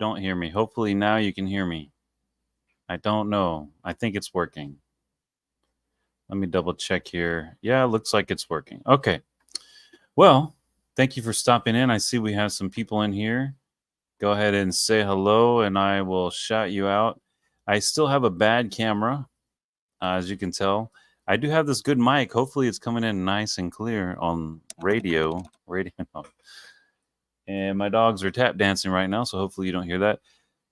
don't hear me. Hopefully now you can hear me. I don't know. I think it's working. Let me double check here. Yeah, it looks like it's working. Okay. Well, thank you for stopping in. I see we have some people in here. Go ahead and say hello, and I will shout you out. I still have a bad camera, as you can tell. I do have this good mic. Hopefully, it's coming in nice and clear on radio. And my dogs are tap dancing right now, so hopefully you don't hear that.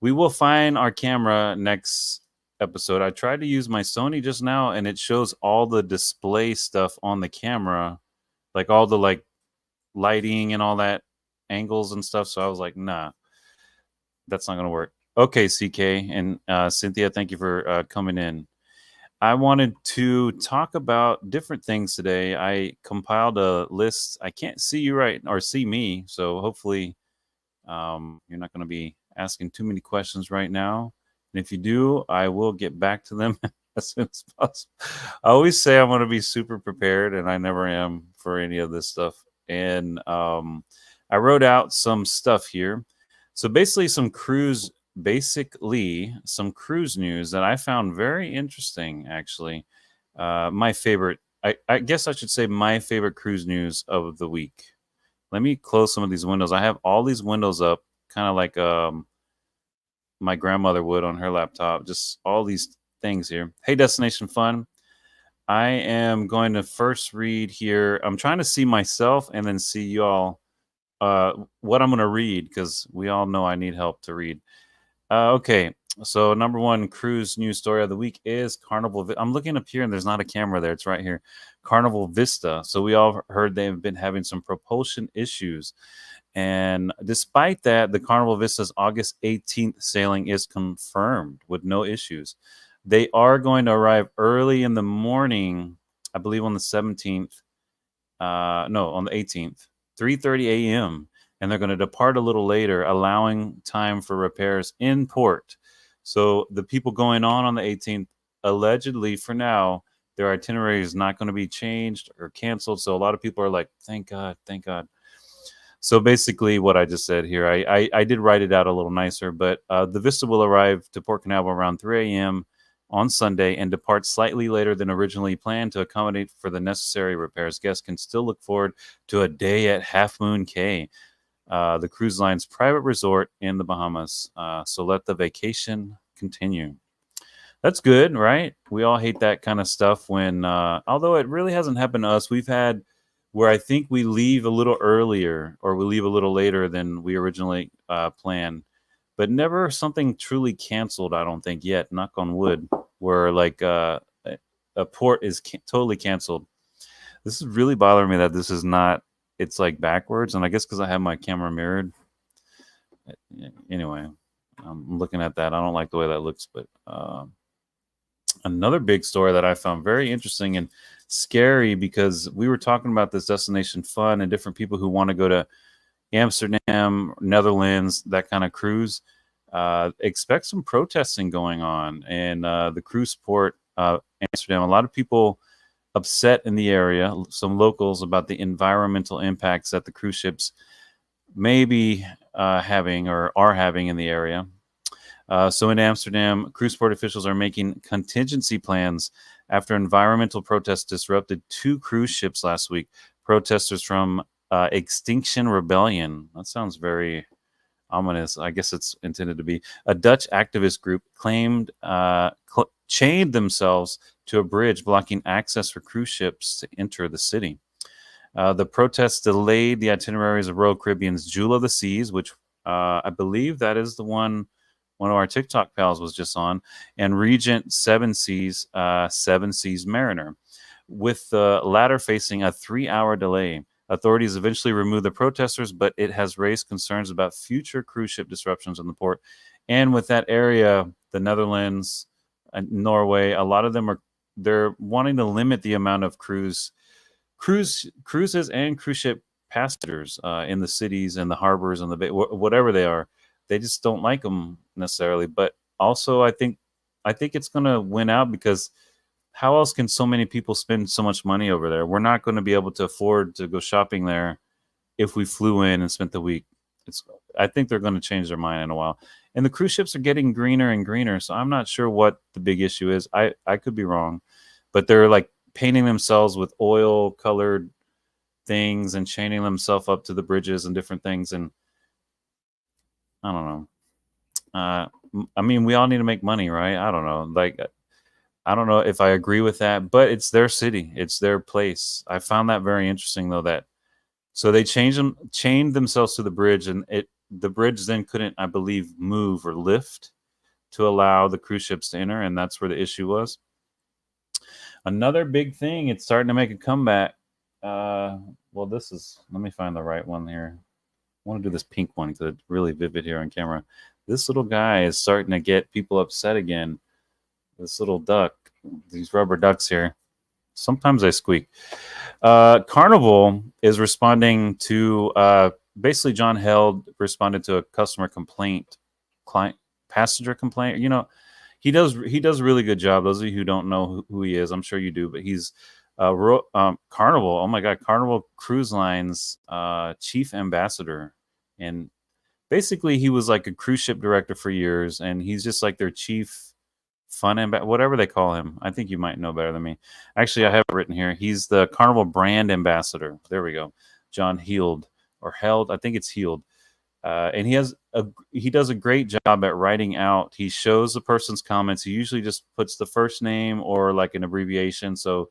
We will find our camera next episode. I tried to use my Sony just now, and it shows all the display stuff on the camera, like all the lighting and all that angles and stuff. So I was like, nah, that's not gonna work. Okay, CK and Cynthia, thank you for coming in. I wanted to talk about different things today. I compiled a list. I can't see you right or see me, so hopefully you're not going to be asking too many questions right now. And if you do, I will get back to them as soon as possible. I always say I'm going to be super prepared, and I never am for any of this stuff. And I wrote out some stuff here. So basically some cruise news that I found very interesting, actually. My favorite, I guess I should say my favorite cruise news of the week. Let me close some of these windows. I have all these windows up, kind of like my grandmother would on her laptop, just all these things here. Hey, Destination Fun. I am going to first read here. I'm trying to see myself and then see you all what I'm going to read, because we all know I need help to read. Okay, so number one cruise news story of the week is Carnival. I'm looking up here and there's not a camera there. It's right here. Carnival Vista. So we all heard they've been having some propulsion issues. And despite that, the Carnival Vista's August 18th sailing is confirmed with no issues. They are going to arrive early in the morning, I believe on the 17th. No, on the 18th, 3:30 a.m. And they're going to depart a little later, allowing time for repairs in port. So the people going on the 18th, allegedly for now, their itinerary is not going to be changed or canceled. So a lot of people are like, thank God, thank God. So basically what I just said here, I did write it out a little nicer, but the Vista will arrive to Port Canaveral around 3 a.m. on Sunday and depart slightly later than originally planned to accommodate for the necessary repairs. Guests can still look forward to a day at Half Moon Cay, the cruise line's private resort in the Bahamas. So let the vacation continue. That's good, right? We all hate that kind of stuff when, although it really hasn't happened to us, we've had where I think we leave a little earlier or we leave a little later than we originally planned, but never something truly canceled, I don't think yet, knock on wood, where like a port is totally canceled. This is really bothering me that this is not, it's like backwards, and I guess because I have my camera mirrored. Anyway, I'm looking at that. I don't like the way that looks, but another big story that I found very interesting and scary, because we were talking about this Destination Fun and different people who want to go to Amsterdam, Netherlands, that kind of cruise. Expect some protesting going on, and the cruise port, Amsterdam. A lot of people upset in the area, some locals, about the environmental impacts that the cruise ships may be having or are having in the area. So in Amsterdam, cruise port officials are making contingency plans after environmental protests disrupted 2 cruise ships last week. Protesters from Extinction Rebellion, that sounds very ominous. I guess it's intended to be. A Dutch activist group claimed chained themselves to a bridge blocking access for cruise ships to enter the city. The protests delayed the itineraries of Royal Caribbean's Jewel of the Seas, which I believe that is the one of our TikTok pals was just on, and Regent Seven Seas Mariner, with the latter facing a 3-hour delay. Authorities eventually removed the protesters, but it has raised concerns about future cruise ship disruptions in the port. And with that area, the Netherlands and Norway, a lot of them they're wanting to limit the amount of cruises and cruise ship passengers in the cities and the harbors and the bay, whatever they are. They just don't like them necessarily. But also, I think it's going to win out, because how else can so many people spend so much money over there? We're not going to be able to afford to go shopping there if we flew in and spent the week. I think they're going to change their mind in a while. And the cruise ships are getting greener and greener. So I'm not sure what the big issue is. I could be wrong, but they're like painting themselves with oil colored things and chaining themselves up to the bridges and different things. And I don't know. I mean, we all need to make money, right? I don't know. Like, I don't know if I agree with that, but it's their city, it's their place. I found that very interesting, though. That so they chained themselves to the bridge, and the bridge then couldn't, I believe, move or lift to allow the cruise ships to enter, and that's where the issue was. Another big thing, it's starting to make a comeback. Well, this is. Let me find the right one here. I want to do this pink one because it's really vivid here on camera. This little guy is starting to get people upset again. This little duck, these rubber ducks here. Sometimes they squeak. Carnival is responding to basically John Held responded to a customer complaint, passenger complaint. You know, he does a really good job. Those of you who don't know who he is, I'm sure you do, but he's Carnival. Oh my God, Carnival Cruise Line's chief ambassador, and basically he was like a cruise ship director for years, and he's just like their chief whatever they call him. I think you might know better than me. Actually, I have it written here. He's the Carnival brand ambassador. There we go. John Heald or Held. I think it's Heald. And he does a great job at writing out. He shows the person's comments. He usually just puts the first name or like an abbreviation. So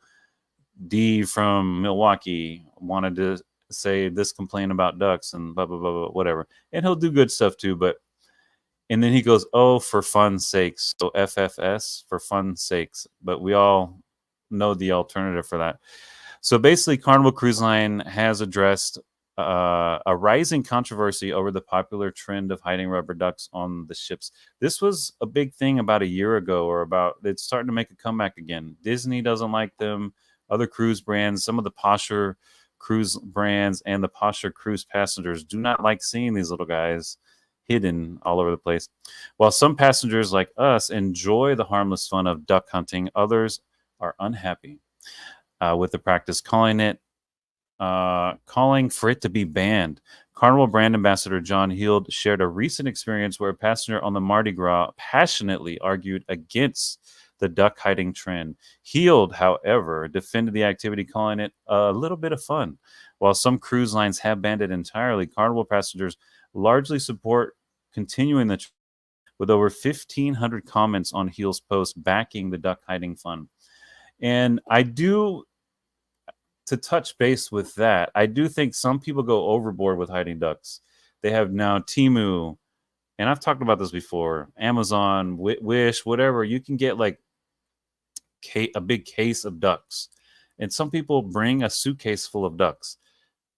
D from Milwaukee wanted to say this complaint about ducks and blah, blah, blah, blah, whatever. And he'll do good stuff too, and then he goes, oh, for fun's sakes. So FFS, for fun's sakes. But we all know the alternative for that. So basically, Carnival Cruise Line has addressed a rising controversy over the popular trend of hiding rubber ducks on the ships. This was a big thing about a year ago, it's starting to make a comeback again. Disney doesn't like them. Other cruise brands, some of the posher cruise brands and the posher cruise passengers do not like seeing these little guys hidden all over the place. While some passengers like us enjoy the harmless fun of duck hunting, others are unhappy with the practice, calling for it to be banned. Carnival brand ambassador John Heald shared a recent experience where a passenger on the Mardi Gras passionately argued against the duck hiding trend. Heald, however, defended the activity, calling it a little bit of fun. While some cruise lines have banned it entirely, Carnival passengers largely support continuing the trend, with over 1,500 comments on Heald's post backing the duck hiding fun. And to touch base with that, I do think some people go overboard with hiding ducks. They have now Temu, and I've talked about this before, Amazon, Wish, whatever. You can get like a big case of ducks. And some people bring a suitcase full of ducks.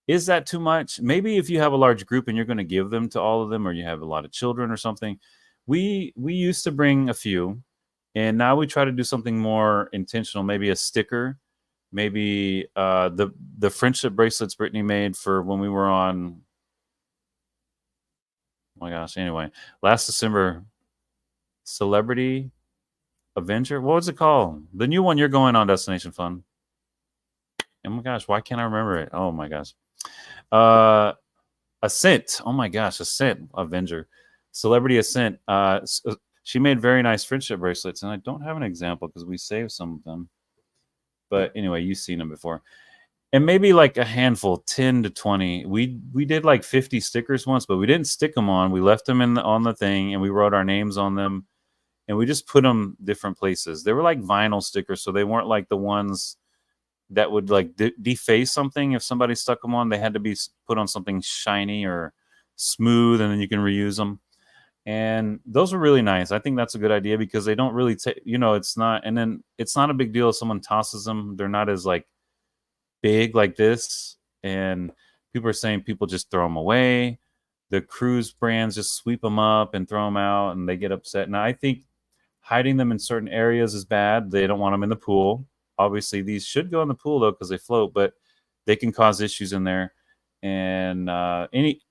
Is that too much? Maybe if you have a large group and you're going to give them to all of them, or you have a lot of children or something. We used to bring a few, and now we try to do something more intentional. Maybe a sticker, maybe the friendship bracelets Brittany made for when we were on. Oh my gosh! Anyway, last December, Celebrity Avenger. What was it called? The new one you're going on, Destination Fun. Oh my gosh! Why can't I remember it? Oh my gosh. Ascent. Oh my gosh, Ascent Avenger, Celebrity Ascent. She made very nice friendship bracelets, and I don't have an example because we saved some of them. But anyway, you've seen them before, and maybe like a handful, 10 to 20. We did like 50 stickers once, but we didn't stick them on. We left them on the thing, and we wrote our names on them, and we just put them different places. They were like vinyl stickers, so they weren't like the ones that would like deface something if somebody stuck them on. They had to be put on something shiny or smooth, and then you can reuse them. And those are really nice. I think that's a good idea because they don't really take, it's not, and then it's not a big deal if someone tosses them. They're not as like big like this. And people are saying people just throw them away. The cruise brands just sweep them up and throw them out, and they get upset. And I think hiding them in certain areas is bad. They don't want them in the pool. Obviously, these should go in the pool, though, because they float, but they can cause issues in there. And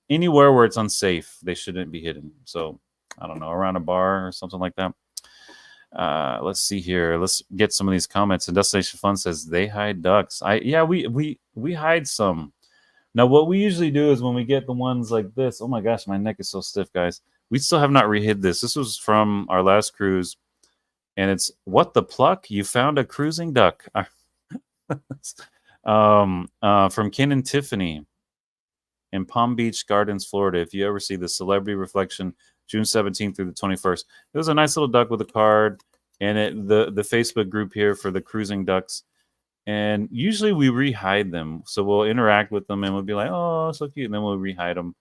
anywhere where it's unsafe, they shouldn't be hidden. So, I don't know, around a bar or something like that. Let's see here. Let's get some of these comments. And Destination Fun says, they hide ducks. We hide some. Now, what we usually do is when we get the ones like this, oh my gosh, my neck is so stiff, guys. We still have not rehid this. This was from our last cruise, and it's what the pluck? You found a cruising duck. From Ken and Tiffany in Palm Beach Gardens, Florida. If you ever see the Celebrity Reflection, June 17th through the 21st, it was a nice little duck with a card, and the Facebook group here for the cruising ducks. And usually we rehide them, so we'll interact with them and we'll be like, "Oh, so cute," and then we'll rehide them.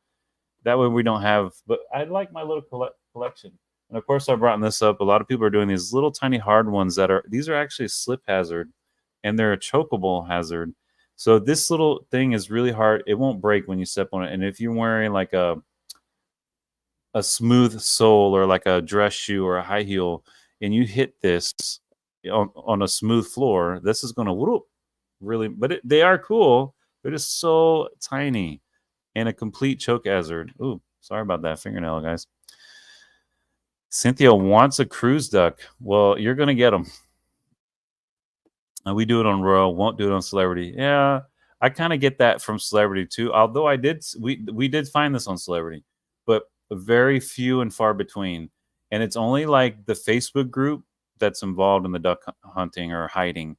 That way we don't have. But I like my little collection, and of course I brought this up. A lot of people are doing these little tiny hard ones that are. These are actually slip hazard, and they're a chokeable hazard. So this little thing is really hard. It won't break when you step on it. And if you're wearing like a smooth sole or like a dress shoe or a high heel, and you hit this on a smooth floor, this is going to whoop really. But they are cool. They're just so tiny and a complete choke hazard. Ooh, sorry about that fingernail, guys. Cynthia wants a cruise duck. Well, you're going to get them. We do it on Royal, won't do it on Celebrity. Yeah, I kind of get that from Celebrity too. Although we did find this on Celebrity, but very few and far between. And it's only like the Facebook group that's involved in the duck hunting or hiding.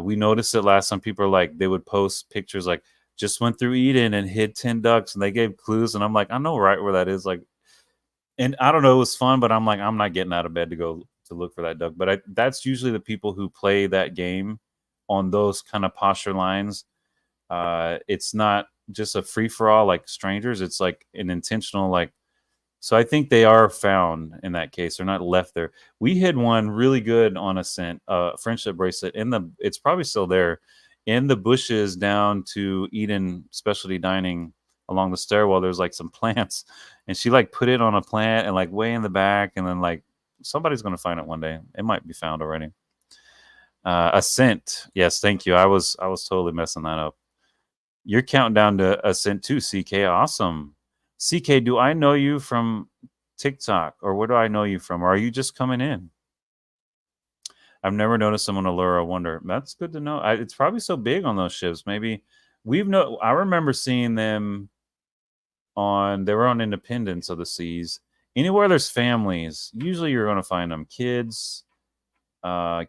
We noticed it last time. People are like, they would post pictures like, just went through Eden and hid 10 ducks, and they gave clues. And I'm like, I know right where that is. Like, and I don't know, it was fun, but I'm like, I'm not getting out of bed to go to look for that duck. But that's usually the people who play that game on those kind of posture lines. It's not just a free for all like strangers. It's like an intentional like. So I think they are found in that case. They're not left there. We hid one really good on a scent, friendship bracelet it's probably still there in the bushes down to Eden Specialty Dining along the stairwell. There's like some plants, and she like put it on a plant and like way in the back, and then like somebody's going to find it one day. It might be found already. Ascent. Yes, thank you. I was totally messing that up. You're counting down to Ascent too, CK. Awesome. CK, do I know you from TikTok, or where do I know you from? Or are you just coming in? I've never noticed them on Allura Wonder. That's good to know. It's probably so big on those ships. Maybe I remember seeing them they were on Independence of the Seas. Anywhere there's families, usually you're going to find them. Kids, Carnival,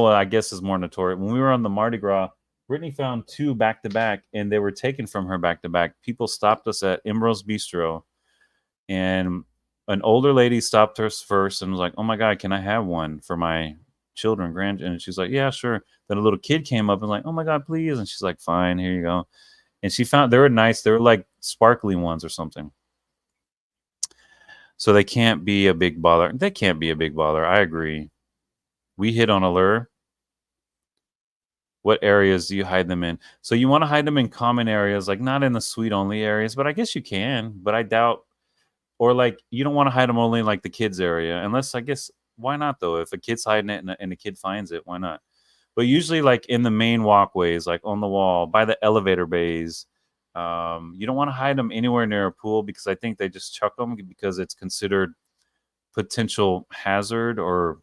I guess, is more notorious. When we were on the Mardi Gras, Brittany found 2 back to back, and they were taken from her back to back. People stopped us at Emerald's Bistro, and an older lady stopped us first and was like, "Oh my God, can I have one for my children, and she's like, "Yeah, sure." Then a little kid came up and like, "Oh my God, please!" And she's like, "Fine, here you go." And she found they were nice. They were like sparkly ones or something. So they can't be a big bother. They can't be a big bother. I agree. We hit on Allure. What areas do you hide them in? So you want to hide them in common areas, like not in the suite only areas, but I guess you can, but I doubt, or like you don't want to hide them only in like the kids area, unless I guess, why not though? If a kid's hiding it and a kid finds it, why not? But usually like in the main walkways, like on the wall, by the elevator bays, you don't want to hide them anywhere near a pool, because I think they just chuck them because it's considered potential hazard, or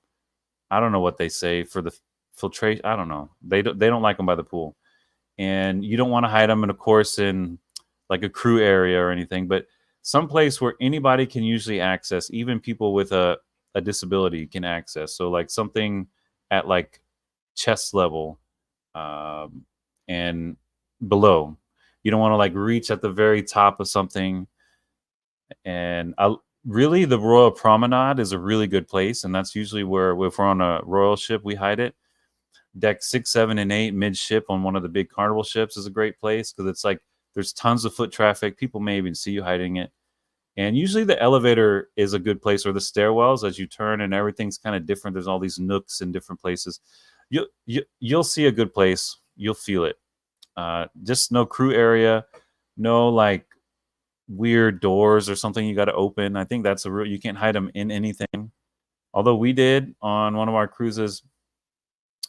I don't know what they say for the filtration. I don't know. They don't like them by the pool, and you don't want to hide them, and of course in like a crew area or anything, but someplace where anybody can usually access, even people with a disability can access. So like something at like chest level, and below. You don't want to like reach at the very top of something. And really, the Royal Promenade is a really good place, and that's usually where, if we're on a Royal ship, we hide it. Deck 6, 7, and 8 midship on one of the big Carnival ships is a great place, because it's like there's tons of foot traffic. People may even see you hiding it. And usually the elevator is a good place, or the stairwells as you turn, and everything's kind of different. There's all these nooks in different places. You'll see a good place. You'll feel it. Just no crew area, no like weird doors or something you got to open. I think that's you can't hide them in anything. Although we did on one of our cruises,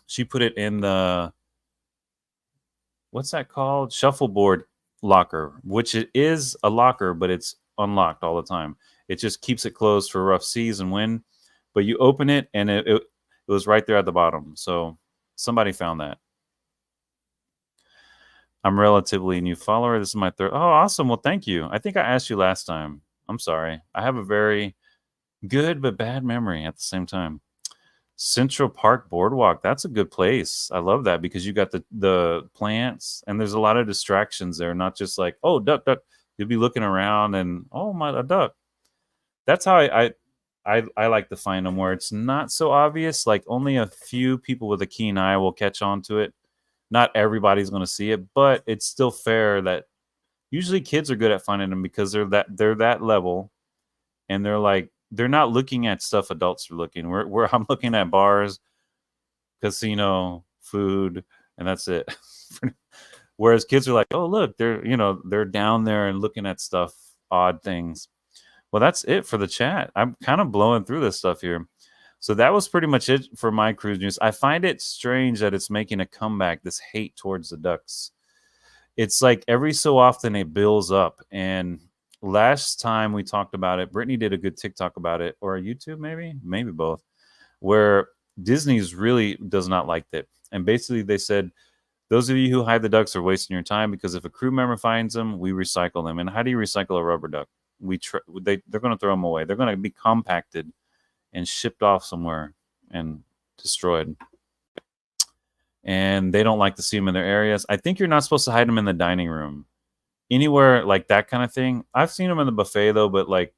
she put it in the, what's that called? Shuffleboard locker, which it is a locker, but it's unlocked all the time. It just keeps it closed for rough seas and wind. But you open it, and it was right there at the bottom. So somebody found that. I'm relatively new follower. This is my third. Oh, awesome. Well, thank you. I think I asked you last time. I'm sorry. I have a very good but bad memory at the same time. Central Park Boardwalk. That's a good place. I love that because you got the plants and there's a lot of distractions there. Not just like, oh, duck, duck. You'll be looking around and oh my, a duck. That's how I like to find them where it's not so obvious. Like only a few people with a keen eye will catch on to it. Not everybody's going to see it, but it's still fair that usually kids are good at finding them because they're that level and they're not looking at stuff adults are looking. Where I'm looking at bars, casino, food, and that's it. Whereas kids are like, oh look, they're down there and looking at stuff, odd things. Well, that's it for the chat. I'm kind of blowing through this stuff here. So that was pretty much it for my cruise news. I find it strange that it's making a comeback, this hate towards the ducks. It's like every so often it builds up. And last time we talked about it, Brittany did a good TikTok about it, or YouTube maybe both, where Disney's really does not like it. And basically they said, those of you who hide the ducks are wasting your time because if a crew member finds them, we recycle them. And how do you recycle a rubber duck? They're going to throw them away. They're going to be compacted and shipped off somewhere and destroyed. And they don't like to see them in their areas. I think you're not supposed to hide them in the dining room. Anywhere like that kind of thing. I've seen them in the buffet though, but like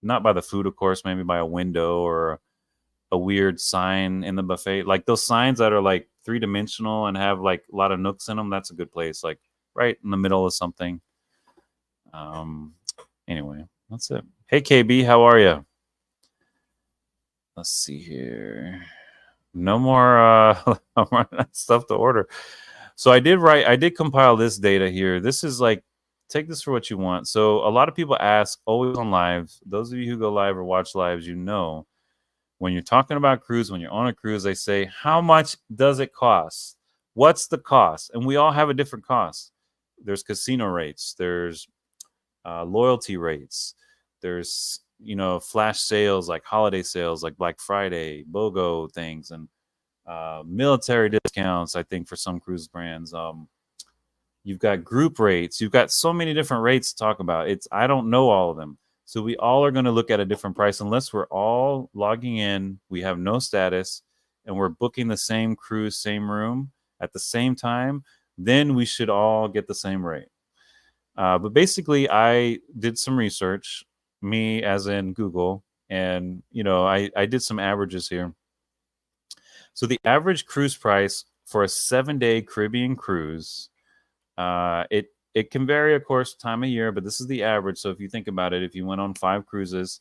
not by the food, of course, maybe by a window or a weird sign in the buffet. Like those signs that are like 3-dimensional and have like a lot of nooks in them. That's a good place. Like right in the middle of something. Anyway, that's it. Hey, KB, how are you? Let's see here. No more stuff to order. So I did compile this data here. This is like, take this for what you want. So a lot of people ask, always on live, those of you who go live or watch lives, you know, when you're talking about cruise, when you're on a cruise, they say, how much does it cost? What's the cost? And we all have a different cost. There's casino rates. There's loyalty rates. There's, flash sales, like holiday sales, like Black Friday, BOGO things, and military discounts, I think, for some cruise brands. You've got group rates. You've got so many different rates to talk about. I don't know all of them. So we all are going to look at a different price unless we're all logging in. We have no status and we're booking the same cruise, same room at the same time. Then we should all get the same rate. But basically, I did some research, me as in Google, and I did some averages here. So the average cruise price for a 7-day Caribbean cruise, it can vary, of course, time of year, but this is the average. So if you think about it, if you went on 5 cruises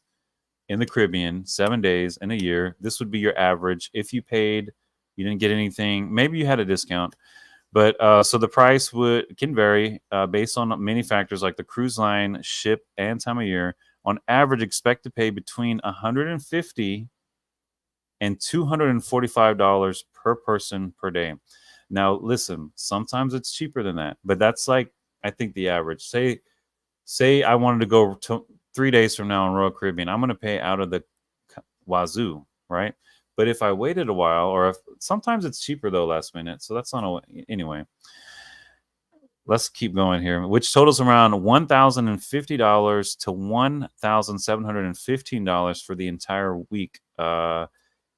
in the Caribbean, 7 days in a year, this would be your average. If you paid, you didn't get anything, maybe you had a discount. But so the price can vary based on many factors like the cruise line, ship, and time of year. On average, expect to pay between $150 and $245 per person per day. Now, listen, sometimes it's cheaper than that, but that's like, I think the average. Say I wanted to go 3 days from now on Royal Caribbean, I'm going to pay out of the wazoo, right? But if I waited a while, or sometimes it's cheaper though last minute, so that's not anyway. Let's keep going here, which totals around $1,050 to $1,715 for the entire week, and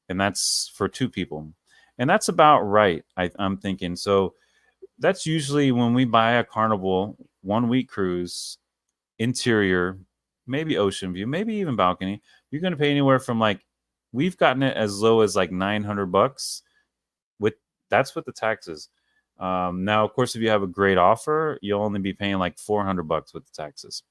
that's for 2 people, and that's about right. I'm thinking so. That's usually when we buy a Carnival 1-week cruise, interior, maybe ocean view, maybe even balcony. You're going to pay anywhere from like, we've gotten it as low as like $900 that's with the taxes. Now, of course, if you have a great offer, you'll only be paying like $400 with the taxes.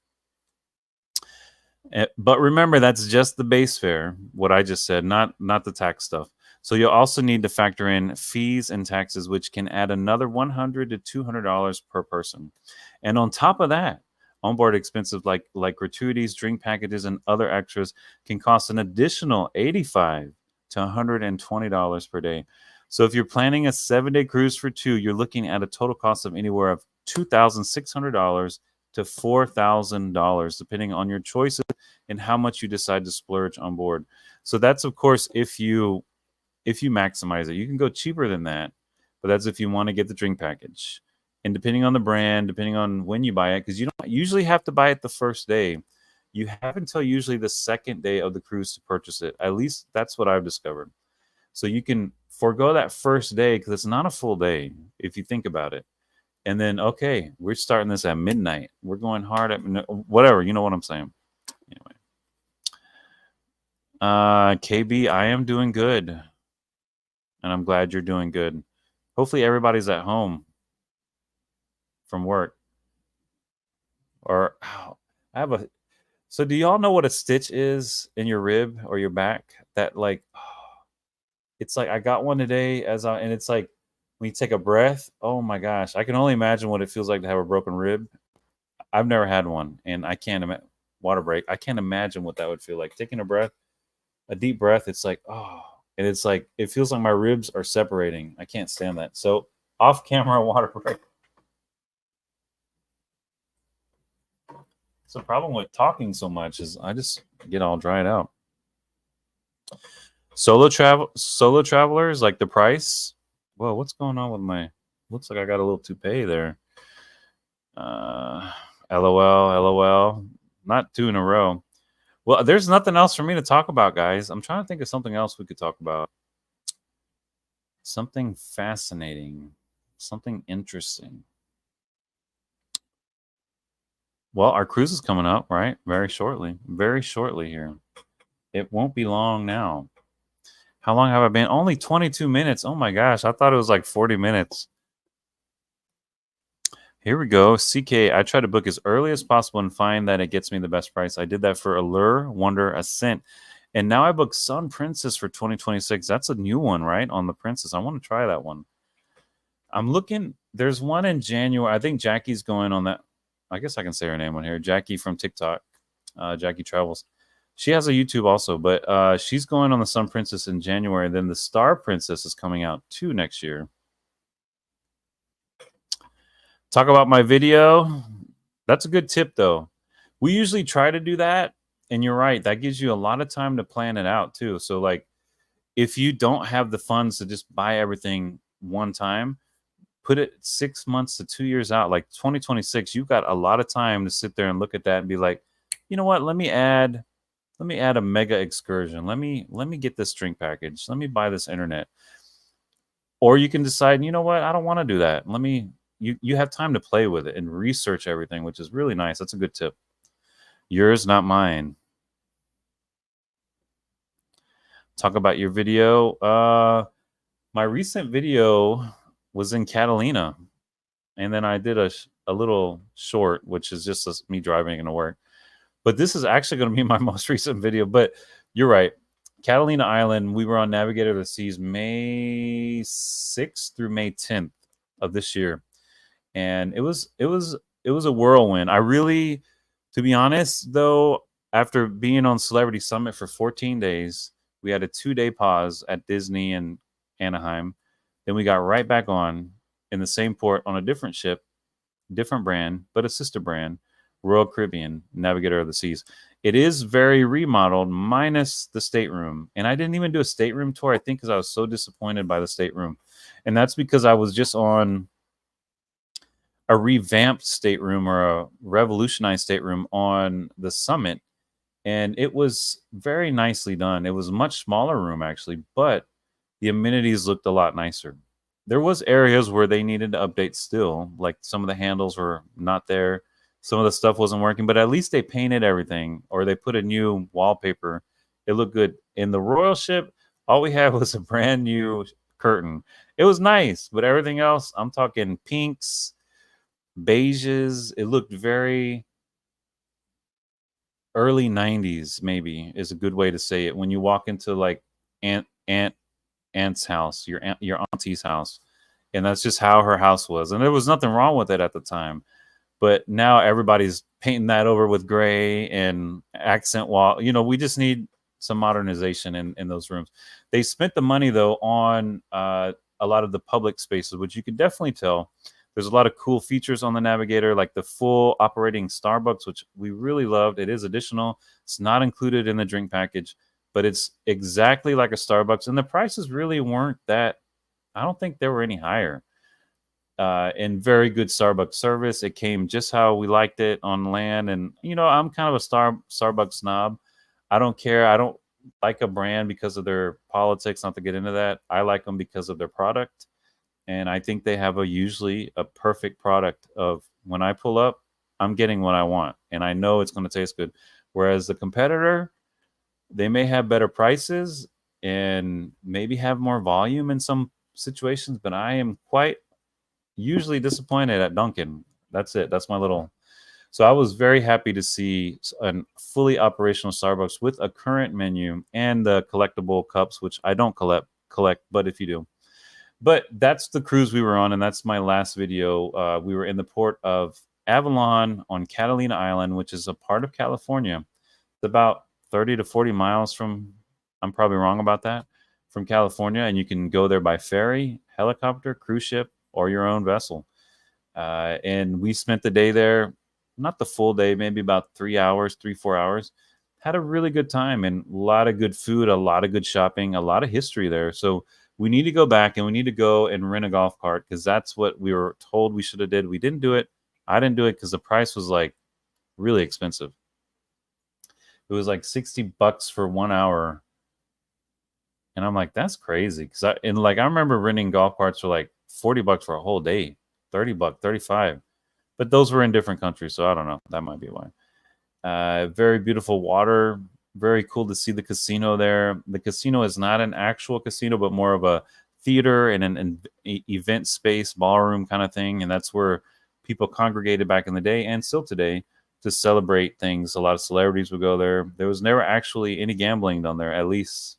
But remember, that's just the base fare, what I just said, not the tax stuff. So you'll also need to factor in fees and taxes, which can add another $100 to $200 per person. And on top of that, onboard expenses like gratuities, drink packages, and other extras can cost an additional $85 to $120 per day. So if you're planning a 7-day cruise for 2, you're looking at a total cost of anywhere of $2,600 to $4,000, depending on your choices and how much you decide to splurge on board. So that's, of course, if you maximize it. You can go cheaper than that, but that's if you want to get the drink package. And depending on the brand, depending on when you buy it, because you don't usually have to buy it the first day. You have until usually the second day of the cruise to purchase it. At least that's what I've discovered. So you can forego that first day because it's not a full day if you think about it. And then, okay, we're starting this at midnight. We're going hard at whatever. You know what I'm saying? Anyway, KB, I am doing good, and I'm glad you're doing good. Hopefully, everybody's at home from work. Or I have a. So, do y'all know what a stitch is in your rib or your back? That like, it's like I got one today and it's like when you take a breath. Oh my gosh, I can only imagine what it feels like to have a broken rib. I've never had one, and I can't imagine water break. I can't imagine what that would feel like. Taking a deep breath. It's like and it's like it feels like my ribs are separating. I can't stand that. So off camera water break. It's the problem with talking so much is I just get all dried out. Solo travelers, like the price. Whoa, what's going on with my? Looks like I got a little toupee there. LOL. Not two in a row. Well, there's nothing else for me to talk about, guys. I'm trying to think of something else we could talk about. Something fascinating, something interesting. Well, our cruise is coming up, right? Very shortly here. It won't be long now. How long have I been? Only 22 minutes. Oh my gosh, I thought it was like 40 minutes. Here we go. CK, I try to book as early as possible and find that it gets me the best price. I did that for Allure, Wonder, Ascent. And now I booked Sun Princess for 2026. That's a new one, right? On the Princess. I want to try that one. I'm looking. There's one in January. I think Jackie's going on that. I guess I can say her name on here. Jackie from TikTok. Jackie Travels. She has a YouTube also, but she's going on the Sun Princess in January. And then the Star Princess is coming out too next year. Talk about my video. That's a good tip, though. We usually try to do that. And you're right. That gives you a lot of time to plan it out, too. So, like, if you don't have the funds to just buy everything one time, put it 6 months to 2 years out. Like 2026, you've got a lot of time to sit there and look at that and be like, you know what? Let me add a mega excursion. Let me get this drink package. Let me buy this internet. Or you can decide, you know what? I don't want to do that. You have time to play with it and research everything, which is really nice. That's a good tip. Yours, not mine. Talk about your video. My recent video was in Catalina, and then I did a little short, which is just me driving into work. But this is actually going to be my most recent video. But you're right. Catalina Island, we were on Navigator of the Seas May 6th through May 10th of this year. And it was a whirlwind. I really, to be honest, though, after being on Celebrity Summit for 14 days, we had a 2-day pause at Disney and Anaheim. Then we got right back on in the same port on a different ship, different brand, but a sister brand, Royal Caribbean, Navigator of the Seas. It is very remodeled, minus the stateroom. And I didn't even do a stateroom tour, I think, because I was so disappointed by the stateroom. And that's because I was just on a revamped stateroom or a revolutionized stateroom on the Summit. And it was very nicely done. It was a much smaller room, actually, but the amenities looked a lot nicer. There was areas where they needed to update still, like some of the handles were not there. Some of the stuff wasn't working, but at least they painted everything or they put a new wallpaper. It looked good. In the Royal ship, all we had was a brand new curtain. It was nice, but everything else, I'm talking pinks, beiges. It looked very early 90s, maybe is a good way to say it. When you walk into like aunt's house, your auntie's house, and that's just how her house was. And there was nothing wrong with it at the time. But now everybody's painting that over with gray and accent wall. You know, we just need some modernization in those rooms. They spent the money, though, on a lot of the public spaces, which you can definitely tell. There's a lot of cool features on the Navigator, like the full operating Starbucks, which we really loved. It is additional. It's not included in the drink package, but it's exactly like a Starbucks. And the prices really weren't that. I don't think they were any higher. and very good Starbucks service. It came just how we liked it on land. And, I'm kind of a Starbucks snob. I don't care. I don't like a brand because of their politics, not to get into that. I like them because of their product. And I think they have usually a perfect product of when I pull up, I'm getting what I want. And I know it's going to taste good. Whereas the competitor, they may have better prices and maybe have more volume in some situations, but I am quite usually disappointed at Dunkin'. That's it. That's my little. So I was very happy to see a fully operational Starbucks with a current menu and the collectible cups, which I don't collect, but if you do. But that's the cruise we were on, and that's my last video. We were in the port of Avalon on Catalina Island, which is a part of California. It's about 30 to 40 miles from, I'm probably wrong about that, from California, and you can go there by ferry, helicopter, cruise ship, or your own vessel. And we spent the day there, not the full day, maybe about 3 hours, 4 hours. Had a really good time and a lot of good food, a lot of good shopping, a lot of history there. So we need to go back and we need to go and rent a golf cart because that's what we were told we should have did. We didn't do it. I didn't do it because the price was like really expensive. It was like $60 for 1 hour. And I'm like, that's crazy. I remember renting golf carts for like $40 for a whole day, $30, 35. But those were in different countries, so I don't know. That might be why. Very beautiful water. Very cool to see the casino there. The casino is not an actual casino, but more of a theater and an event space, ballroom kind of thing. And that's where people congregated back in the day and still today to celebrate things. A lot of celebrities would go there. There was never actually any gambling done there, at least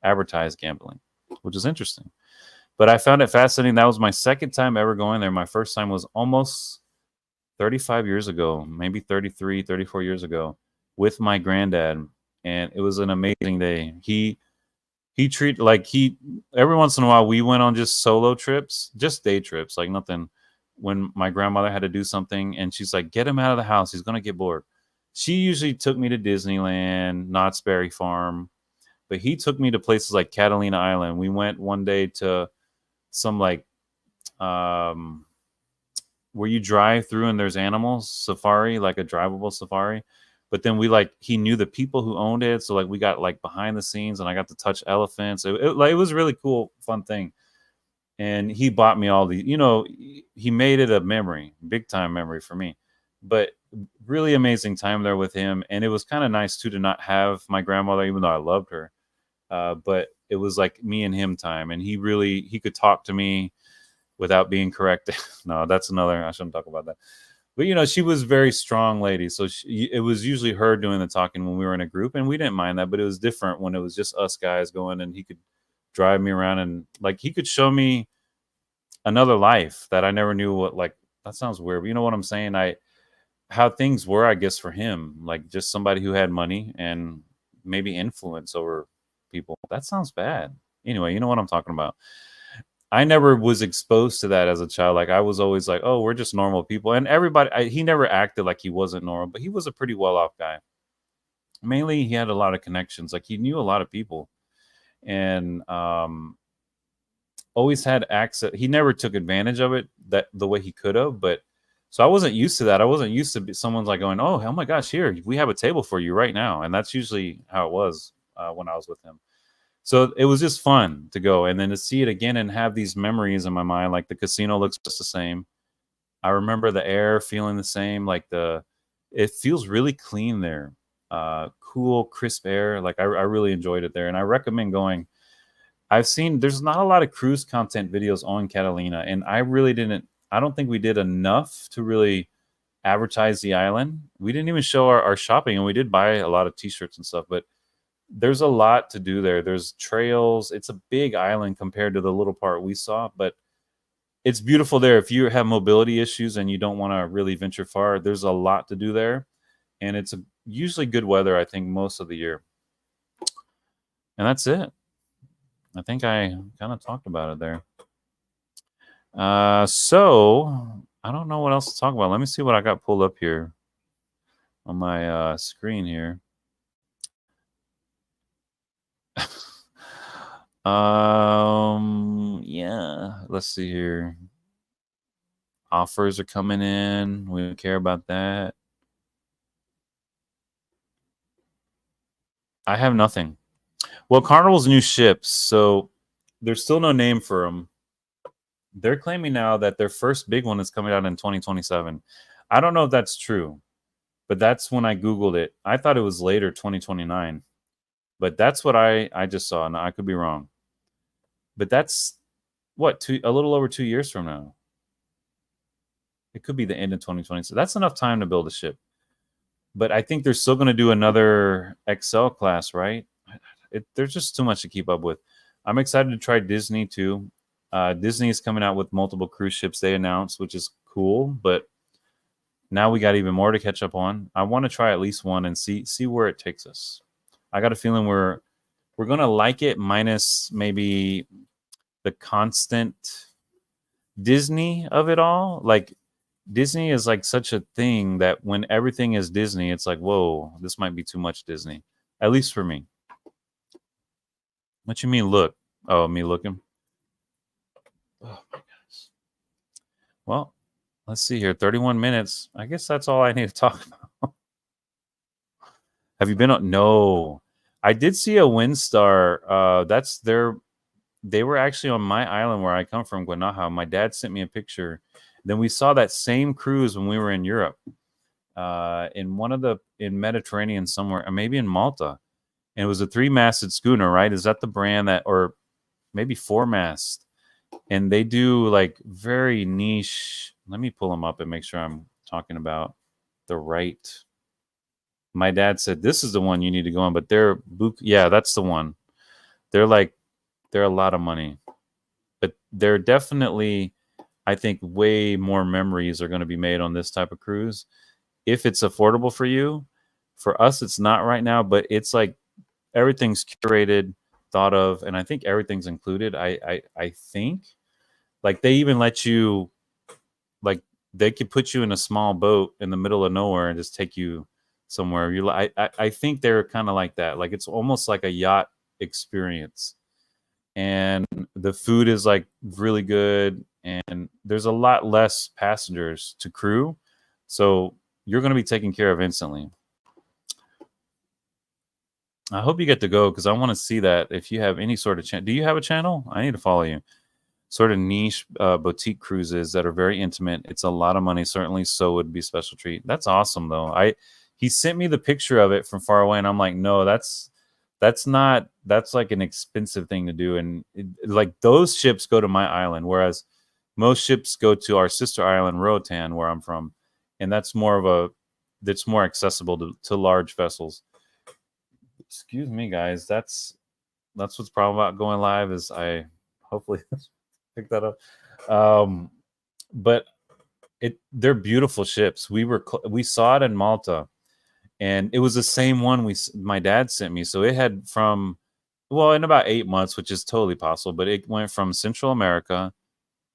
advertised gambling, which is interesting. But I found it fascinating. That was my second time ever going there. My first time was almost 35 years ago, maybe 33, 34 years ago with my granddad. And it was an amazing day. He treated every once in a while we went on just solo trips, just day trips, like nothing. When my grandmother had to do something and she's like, get him out of the house. He's going to get bored. She usually took me to Disneyland, Knott's Berry Farm, but he took me to places like Catalina Island. We went one day to some where you drive through and there's animals safari, like a drivable safari. But then he knew the people who owned it. So we got behind the scenes and I got to touch elephants. It was a really cool, fun thing. And he bought me all the, he made it a memory, big time memory for me, but really amazing time there with him. And it was kind of nice too, to not have my grandmother, even though I loved her. But it was like me and him time. And he could talk to me without being corrected. No, that's another, I shouldn't talk about that. But, she was a very strong lady. So it was usually her doing the talking when we were in a group, and we didn't mind that. But it was different when it was just us guys going, and he could drive me around and he could show me another life that I never knew that sounds weird, but you know what I'm saying? How things were, I guess, for him, just somebody who had money and maybe influence over people. That sounds bad. Anyway, you know what I'm talking about. I never was exposed to that as a child. I was always like, oh, we're just normal people. And everybody, he never acted like he wasn't normal, but he was a pretty well-off guy. Mainly, he had a lot of connections. He knew a lot of people. And always had access. He never took advantage of it the way he could have. But so I wasn't used to that. I wasn't used to someone's going, oh my gosh, here, we have a table for you right now. And that's usually how it was when I was with him. So it was just fun to go and then to see it again and have these memories in my mind. The casino looks just the same. I remember the air feeling the same. It feels really clean there. Cool, crisp air. I really enjoyed it there. And I recommend going. I've seen there's not a lot of cruise content videos on Catalina, and I don't think we did enough to really advertise the island. We didn't even show our shopping, and we did buy a lot of t-shirts and stuff, but there's a lot to do there. There's trails. It's a big island compared to the little part we saw, but it's beautiful there. If you have mobility issues and you don't want to really venture far, there's a lot to do there, and it's usually good weather, I think, most of the year. And that's it. I think I kind of talked about it there. So I don't know what else to talk about. Let me see what I got pulled up here on my screen here. Yeah, let's see here. Offers are coming in. We don't care about that. I have nothing. Well, Carnival's new ships, so there's still no name for them. They're claiming now that their first big one is coming out in 2027. I don't know if that's true, but that's when I Googled it. I thought it was later, 2029. But that's what I just saw. Now, I could be wrong. But that's what, a little over 2 years from now. It could be the end of 2020. So that's enough time to build a ship. But I think they're still going to do another XL class, right? There's just too much to keep up with. I'm excited to try Disney too. Disney is coming out with multiple cruise ships they announced, which is cool. But now we got even more to catch up on. I want to try at least one and see where it takes us. I got a feeling we're gonna like it, minus maybe the constant Disney of it all. Like Disney is like such a thing that when everything is Disney, it's like, whoa, this might be too much Disney. At least for me. What you mean look? Oh, me looking? Oh my gosh. Well, let's see here. 31 minutes. I guess that's all I need to talk about. Have you been on? No. I did see a Windstar. They were actually on my island where I come from, Guanaja. My dad sent me a picture. Then we saw that same cruise when we were in Europe, in Mediterranean somewhere, or maybe in Malta. And it was a 3-masted schooner, right? Is that the brand that, or maybe 4-mast? And they do like very niche. Let me pull them up and make sure I'm talking about the right. My dad said this is the one you need to go on, but yeah, that's the one. They're a lot of money, but they're definitely, I think, way more memories are going to be made on this type of cruise if it's affordable for you. For us, it's not right now, but it's like everything's curated, thought of, and I think everything's included. I think, like, they even let you, like, they could put you in a small boat in the middle of nowhere and just take you somewhere. I think they're kind of like that. Like, it's almost like a yacht experience. And the food is like really good, and there's a lot less passengers to crew, so you're going to be taken care of instantly. I hope you get to go, because I want to see that. If you have any sort of channel, do you have a channel? I need to follow you. Sort of niche boutique cruises that are very intimate. It's a lot of money, certainly, so it would be a special treat. That's awesome, though. He sent me the picture of it from far away, and I'm like, no, that's like an expensive thing to do. And like, those ships go to my island, whereas most ships go to our sister island, Roatan, where I'm from, and that's more accessible to large vessels. Excuse me, guys. That's what's problem about going live, is I hopefully pick that up. But they're beautiful ships. We saw it in Malta, and it was the same one my dad sent me. So it had in about 8 months, which is totally possible, but it went from Central America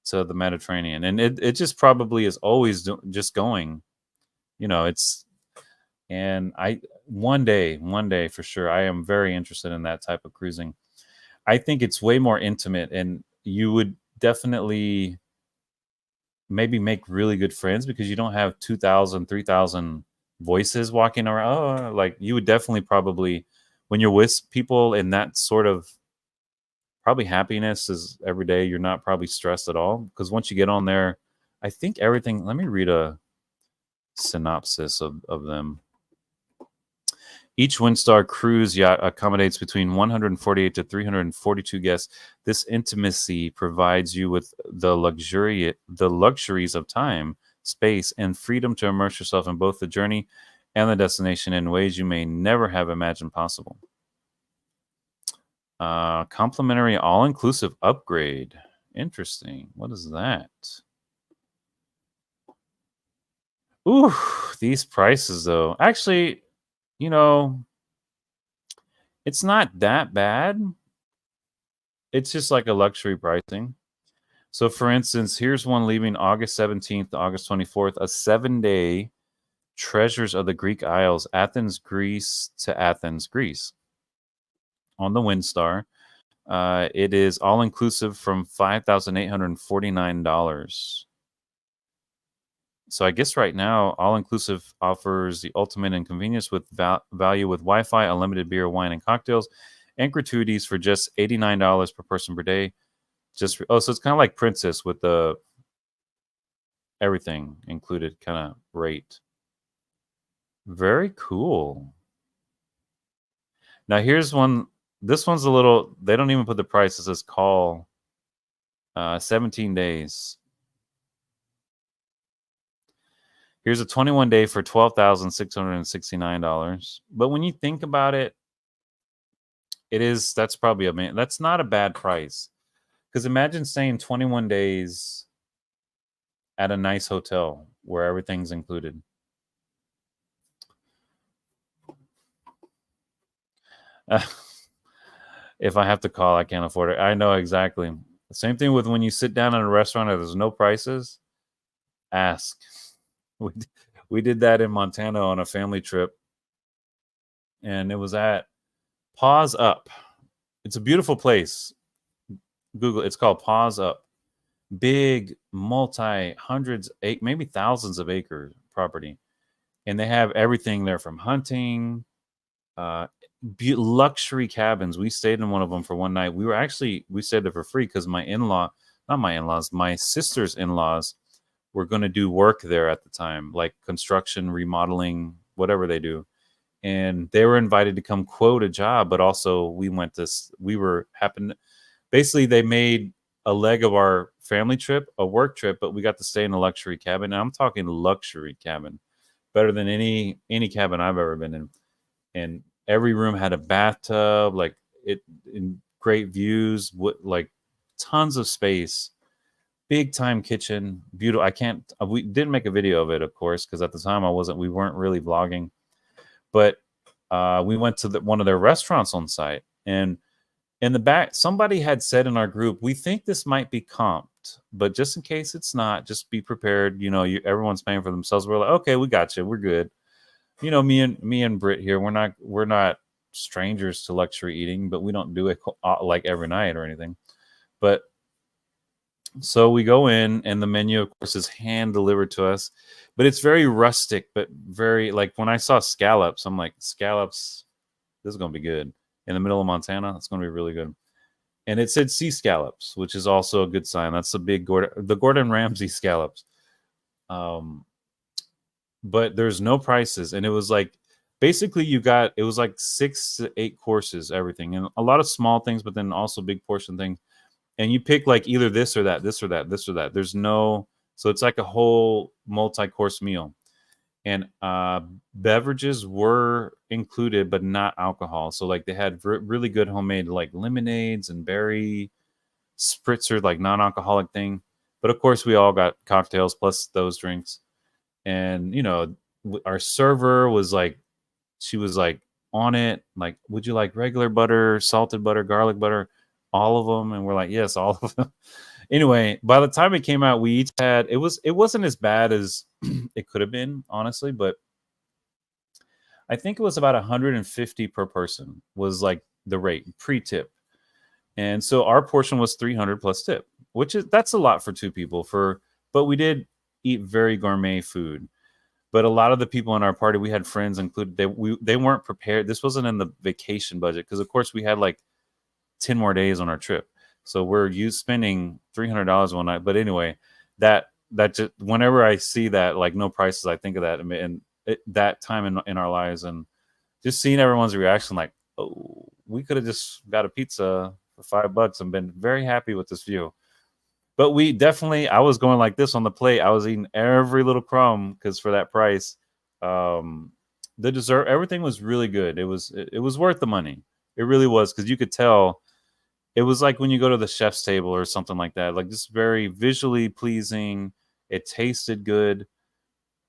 to the Mediterranean, and it just probably is always just going. And one day for sure, I am very interested in that type of cruising. I think it's way more intimate, and you would definitely maybe make really good friends, because you don't have 2,000, 3,000 voices walking around. Oh, like, you would definitely probably, when you're with people in that sort of, probably happiness is every day, you're not probably stressed at all, because once you get on there, I think everything, let me read a synopsis of them. Each Windstar cruise yacht accommodates between 148 to 342 guests. This intimacy provides you with the luxuries of time, space, and freedom to immerse yourself in both the journey and the destination in ways you may never have imagined possible. Complimentary all-inclusive upgrade. Interesting. What is that? Ooh, these prices, though. Actually, it's not that bad. It's just like a luxury pricing. So, for instance, here's one leaving August 17th to August 24th, a 7-day Treasures of the Greek Isles, Athens, Greece to Athens, Greece, on the Windstar. It is all-inclusive from $5,849. So I guess right now, all inclusive offers the ultimate in convenience with value with Wi-Fi, unlimited beer, wine, and cocktails, and gratuities for just $89 per person per day. So it's kind of like Princess with the everything included kind of rate. Very cool. Now here's one. This one's a little. They don't even put the price. It says call. 17 days. Here's a 21 day for $12,669. But when you think about it, that's probably that's not a bad price. Because imagine staying 21 days at a nice hotel where everything's included. If I have to call, I can't afford it. I know exactly. Same thing with when you sit down at a restaurant and there's no prices, ask. We did that in Montana on a family trip, and it was at Pause Up. It's a beautiful place. Google. It's called Pause Up. Big, hundreds, maybe thousands of acre property, and they have everything there from hunting, luxury cabins. We stayed in one of them for one night. We stayed there for free because my sister's in-laws were going to do work there at the time, like construction, remodeling, whatever they do. And they were invited to come quote a job, but also basically they made a leg of our family trip, a work trip, but we got to stay in a luxury cabin. And I'm talking luxury cabin, better than any cabin I've ever been in. And every room had a bathtub, in great views, like tons of space, big time kitchen, beautiful. We didn't make a video of it, of course, because at the time we weren't really vlogging, but we went to one of their restaurants on site, and in the back, somebody had said in our group, we think this might be comped, but just in case it's not, just be prepared. Everyone's paying for themselves. We're like, okay, we got you. We're good. Me and Britt here, we're not strangers to luxury eating, but we don't do it like every night or anything. But so we go in, and the menu, of course, is hand delivered to us, but it's very rustic, but very, like, when I saw scallops, I'm like, scallops, this is going to be good. In the middle of Montana, it's going to be really good. And it said sea scallops, which is also a good sign. That's the Gordon Ramsay scallops. But there's no prices, and it was like, basically it was like 6 to 8 courses, everything, and a lot of small things, but then also big portion things. And you pick like either this or that, this or that, this or that. So it's like a whole multi-course meal. And beverages were included, but not alcohol. So like they had really good homemade like lemonades and berry spritzer, like non-alcoholic thing. But of course, we all got cocktails plus those drinks. And our server was like, she was like on it, like, would you like regular butter, salted butter, garlic butter, all of them? And we're like, yes, all of them. Anyway, by the time it came out, we each had, it wasn't as bad as it could have been, honestly, but I think it was about 150 per person was like the rate pre-tip. And so our portion was 300 plus tip, that's a lot for 2 people but we did eat very gourmet food. But a lot of the people in our party, we had friends included, they weren't prepared. This wasn't in the vacation budget, because of course we had like 10 more days on our trip. So we're spending $300 one night. But anyway, that just, whenever I see that, like, no prices, I think of that, and that time in our lives, and just seeing everyone's reaction, like, oh, we could have just got a pizza for $5 and been very happy with this view. But I was going like this on the plate. I was eating every little crumb, because for that price, the dessert, everything was really good. It was worth the money. It really was, because you could tell. It was like when you go to the chef's table or something like that, like just very visually pleasing. It tasted good,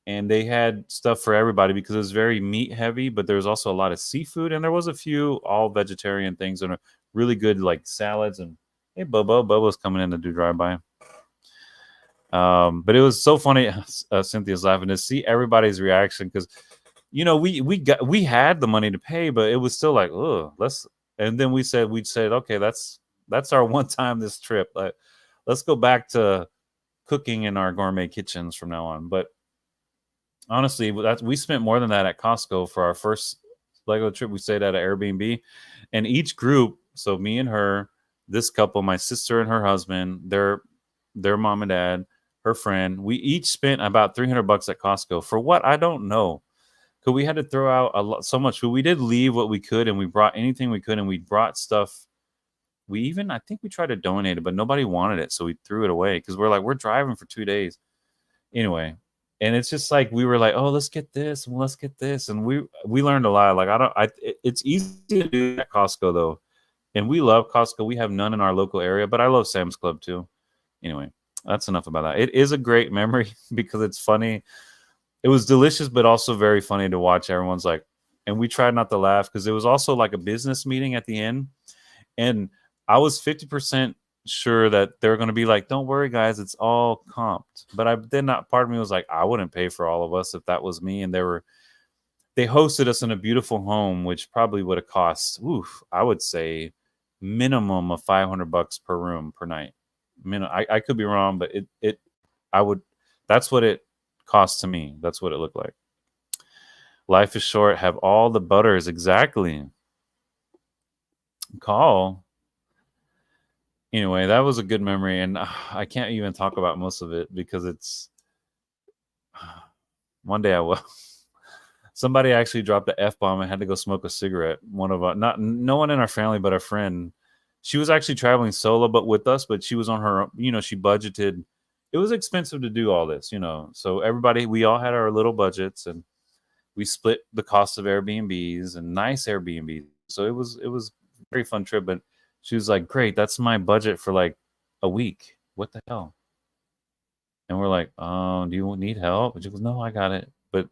and they had stuff for everybody because it was very meat heavy, but there was also a lot of seafood, and there was a few all vegetarian things and really good like salads. And hey, Bubba's coming in to do drive-by. But it was so funny. Cynthia's laughing to see everybody's reaction, because we had the money to pay, but it was still like, oh, and then we'd said, okay, that's our one time this trip. Let's go back to cooking in our gourmet kitchens from now on. But Honestly, we spent more than that at Costco for our first Lego trip. We stayed at an Airbnb, and each group, so me and her, this couple, my sister and her husband, their mom and dad, her friend, we each spent about $300 at Costco for what I don't know. Because we had to throw out so much food. We did leave what we could, and we brought anything we could, and we brought stuff. I think we tried to donate it, but nobody wanted it, so we threw it away because we're driving for 2 days anyway. And it's just like we were like, oh, let's get this and let's get this, and we learned a lot. Like it's easy to do at Costco though, and we love Costco. We have none in our local area, but I love Sam's Club too. Anyway, that's enough about that. It is a great memory because it's funny. It was delicious, but also very funny to watch. Everyone's like, and we tried not to laugh because it was also like a business meeting at the end, and I was 50% sure that they're going to be like, don't worry, guys, it's all comped. But I did not. Part of me was like, I wouldn't pay for all of us if that was me. And they hosted us in a beautiful home, which probably would have cost, I would say, minimum of $500 per room per night. I could be wrong, but I would. That's what it cost to me. That's what it looked like. Life is short. Have all the butters. Exactly. Call. Anyway, that was a good memory, and I can't even talk about most of it because it's one day I will. Somebody actually dropped the F-bomb and had to go smoke a cigarette. One of our, not no one in our family, but a friend. She was actually traveling solo, but with us. But she was on her, she budgeted. It was expensive to do all this, So we all had our little budgets, and we split the cost of Airbnbs and nice Airbnbs. So it was a very fun trip, but she was like, great, that's my budget for like a week. What the hell? And we're like, do you need help? And she goes, no, I got it. But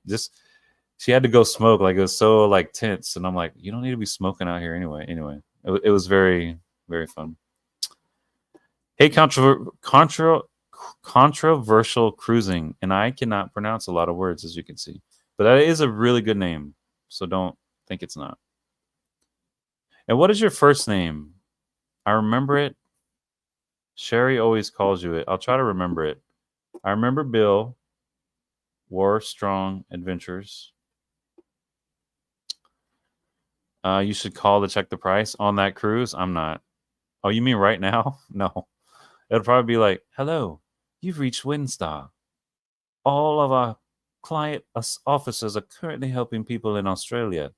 she had to go smoke. Like, it was so like tense. And I'm like, you don't need to be smoking out here anyway. Anyway, it was very, very fun. Hey, controversial cruising. And I cannot pronounce a lot of words, as you can see. But that is a really good name. So don't think it's not. And what is your first name? I remember it. Sherry always calls you it. I'll try to remember it. I remember Bill. War Strong Adventures. You should call to check the price on that cruise. I'm not. Oh, you mean right now? No. It'll probably be like, hello, you've reached Windstar. All of our client officers are currently helping people in Australia.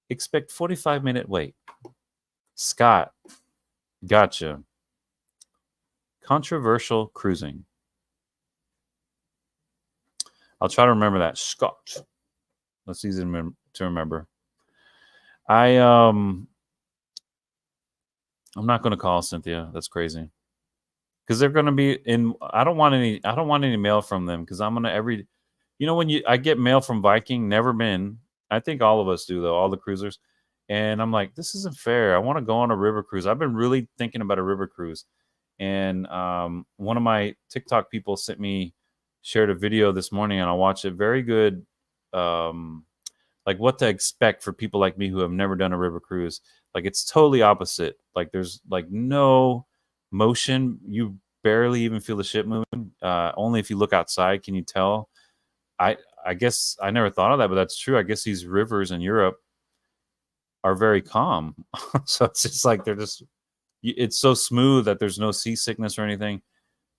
Expect 45-minute wait. Scott. Gotcha. Controversial cruising. I'll try to remember that. Scott. That's easy to remember. I'm not going to call Cynthia. That's crazy. Because they're going to be in. I don't want any mail from them because I'm gonna when I get mail from Viking. Never been. I think all of us do though. All the cruisers. And I'm like, this isn't fair. I want to go on a river cruise. I've been really thinking about a river cruise. And one of my TikTok people shared a video this morning, and I watched it. Very good, like what to expect for people like me who have never done a river cruise. Like, it's totally opposite. Like, there's like no motion. You barely even feel the ship moving. Only if you look outside can you tell. I guess I never thought of that, but that's true. I guess these rivers in Europe are very calm. So it's just like it's so smooth that there's no seasickness or anything.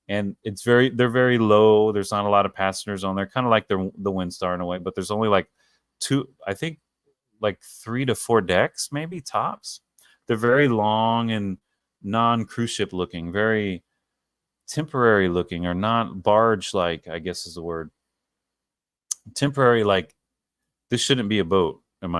And they're very low. There's not a lot of passengers on there, kind of like the Windstar in a way, but there's only like I think like 3 to 4 decks, maybe tops. They're very long and non-cruise ship looking, very temporary looking, or not barge like, I guess is the word. Temporary, like this shouldn't be a boat, in my